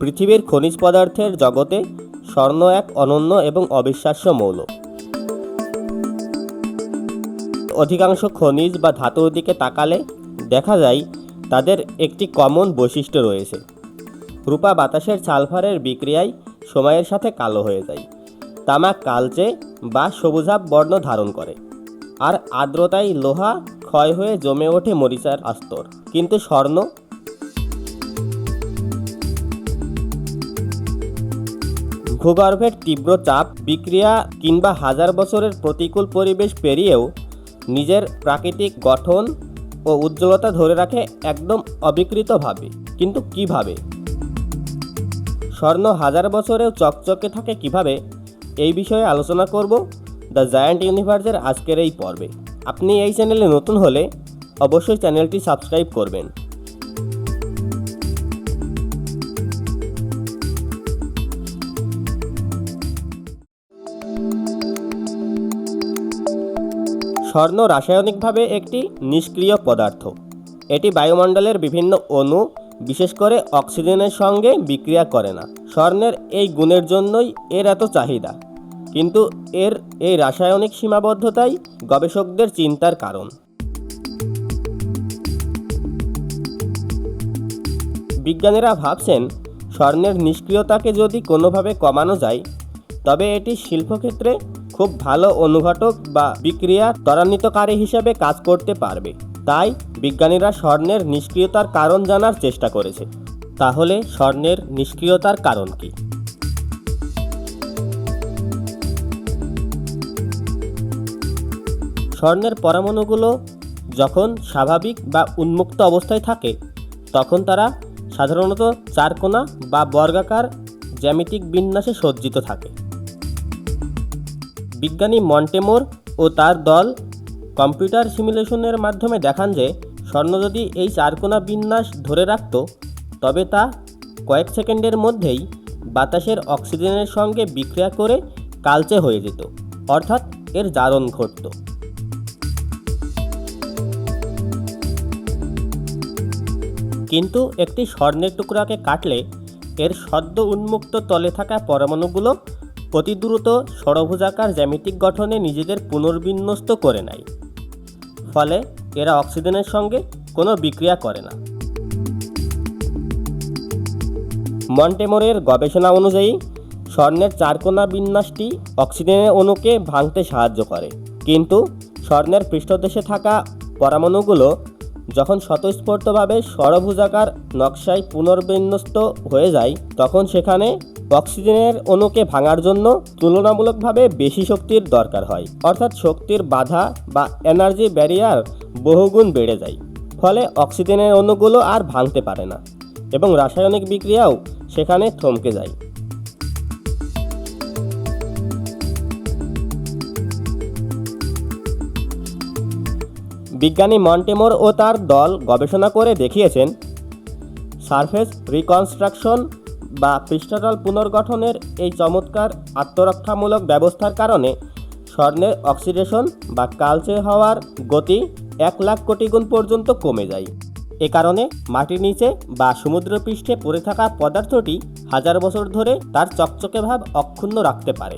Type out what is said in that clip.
পৃথিবীর খনিজ পদার্থের জগতে স্বর্ণ এক অনন্য এবং অবিশ্বাস্য মৌল। অধিকাংশ খনিজ বা ধাতুর দিকে তাকালে দেখা যায় তাদের একটি কমন বৈশিষ্ট্য রয়েছে। রূপা বাতাসের সালফারের বিক্রিয়ায় সময়ের সাথে কালো হয়ে যায়, তামা কালচে বা সবুজাভ বর্ণ ধারণ করে, আর আর্দ্রতায় লোহা ক্ষয় হয়ে জমে ওঠে মরিচার আস্তর। কিন্তু স্বর্ণ ভূগর্ভের তীব্র চাপ, বিক্রিয়া কিংবা হাজার বছরের প্রতিকূল পরিবেশ পেরিয়েও নিজের প্রাকৃতিক গঠন ও উজ্জ্বলতা ধরে রাখে একদম অবিকৃতভাবে। কিন্তু কিভাবে? স্বর্ণ হাজার বছরেও চকচকে থাকে কিভাবে, এই বিষয়ে আলোচনা করব দ্য জায়ান্ট ইউনিভার্সের আজকের এই পর্বে। আপনি এই চ্যানেলে নতুন হলে অবশ্যই চ্যানেলটি সাবস্ক্রাইব করবেন। স্বর্ণ রাসায়নিকভাবে একটি নিষ্ক্রিয় পদার্থ। এটি বায়ুমণ্ডলের বিভিন্ন অণু, বিশেষ করে অক্সিজেনের সঙ্গে বিক্রিয়া করে না। স্বর্ণের এই গুণের জন্যই এর এত চাহিদা, কিন্তু এর এই রাসায়নিক সীমাবদ্ধতাই গবেষকদের চিন্তার কারণ। বিজ্ঞানীরা ভাবছেন স্বর্ণের নিষ্ক্রিয়তাকে যদি কোনোভাবে কমানো যায়, তবে এটি শিল্পক্ষেত্রে খুব ভালো অনুঘটক বা বিক্রিয়া ত্বরান্বিতকারী হিসেবে কাজ করতে পারবে। তাই বিজ্ঞানীরা স্বর্ণের নিষ্ক্রিয়তার কারণ জানার চেষ্টা করেছে। তাহলে স্বর্ণের নিষ্ক্রিয়তার কারণ কি? স্বর্ণের পরমাণুগুলো যখন স্বাভাবিক বা উন্মুক্ত অবস্থায় থাকে, তখন তারা সাধারণত চারকোনা বা বর্গাকার জ্যামিতিক বিন্যাসে সজ্জিত থাকে। বিজ্ঞানী মন্টেমোর ও তার দল কম্পিউটার সিমুলেশনের মাধ্যমে দেখান যে স্বর্ণ যদি এই চারকোনা বিন্যাস ধরে রাখত, তবে তা কয়েক সেকেন্ডের মধ্যেই বাতাসের অক্সিজেনের সঙ্গে বিক্রিয়া করে কালচে হয়ে যেত, অর্থাৎ এর জারণ ঘটত। কিন্তু একটি স্বর্ণের টুকরাকে কাটলে এর সদ্য উন্মুক্ত তলে থাকা পরমাণুগুলো অতি দ্রুত ষড়ভুজাকার জ্যামিতিক গঠনে নিজেদের পুনর্বিন্যস্ত করে নেয়। ফলে এরা অক্সিজেনের সঙ্গে কোনো বিক্রিয়া করে না। মন্টেমোরের গবেষণা অনুযায়ী স্বর্ণের চারকোনা বিন্যাসটি অক্সিজেনের অণুকে ভাঙতে সাহায্য করে, কিন্তু স্বর্ণের পৃষ্ঠদেশে থাকা পরমাণুগুলো যখন স্বতঃস্ফূর্তভাবে ষড়ভুজাকার নকশায় পুনর্বিন্যস্ত হয়ে যায়, তখন সেখানে অক্সিজেনের অণুকে ভাঙার জন্য তুলনামূলকভাবে বেশি শক্তির দরকার হয়, অর্থাৎ শক্তির বাধা বা এনার্জি ব্যারিয়ার বহুগুণ বেড়ে যায়। ফলে অক্সিজেনের অণুগুলো আর ভাঙতে পারে না এবং রাসায়নিক বিক্রিয়াও সেখানে থমকে যায়। বিজ্ঞানী মন্টেমোর ও তার দল গবেষণা করে দেখিয়েছেন, সারফেস রিকনস্ট্রাকশন বা পৃষ্ঠতল পুনর্গঠনের এই চমৎকার আত্মরক্ষামূলক ব্যবস্থার কারণে স্বর্ণের অক্সিডেশন বা কালচে হওয়ার গতি 1,00,000 কোটি গুণ পর্যন্ত কমে যায়। এ কারণে মাটির নিচে বা সমুদ্রপৃষ্ঠে পড়ে থাকা পদার্থটি হাজার বছর ধরে তার চকচকে ভাব অক্ষুণ্ণ রাখতে পারে।